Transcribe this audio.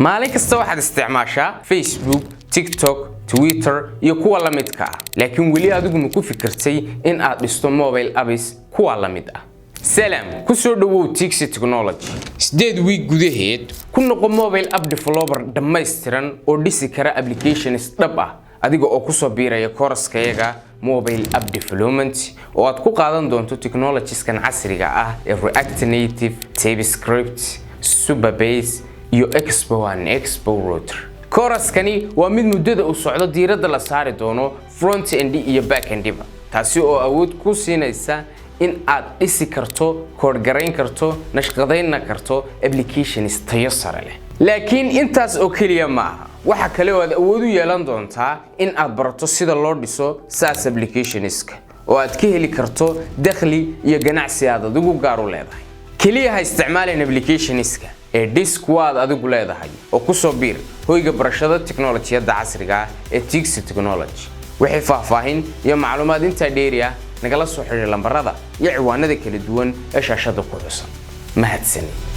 maalin kasta waxaad isticmaashaa Facebook, TikTok, Twitter iyo kuwa la midka ah laakiin wali adigu ma ku fikirtay in aad dhisto mobile apps kuwa la mid ah Salam ku soo dhawow Tixi Technology 8 week gudaheed ku noqo mobile app developer dhammaystiran oo dhisi kara applications dhab ah adiga oo ku soo biiraya course-kayga mobile app development oo aad ku qaadan doonto technologies-kan casriga ah ee React Native, TypeScript, Supabase iyo Expo and Expo Router. course-kani waa mid muddada u socdo diiradda la saari doono front end iyo back end ba taasi oo awood ku siinaysa in aad dhisi karto, code garayn karto, nashqadayn karto applications tayo sare leh. laakiin intaas oo kaliya maaha waxa kale oo aad awood u yeelan doontaa in aad barato sida loo dhiso SaaS applications-ka oo aad ka heli karto dakhli iyo ganacsi aad adigu gaar u leedahay. kaliya ha isticmaalin applications-ka ee Discord adigu leedahay oo ku soo biir hoyga barashada tiknoolajiyada casriga ah ee Tixi Technology. wixii faahfaahin iyo macluumaad inta dheeri ah nagala soo xiriir lambarada iyo ciwaanada kala duwan ee shaashada ku xusan. mahadsanid.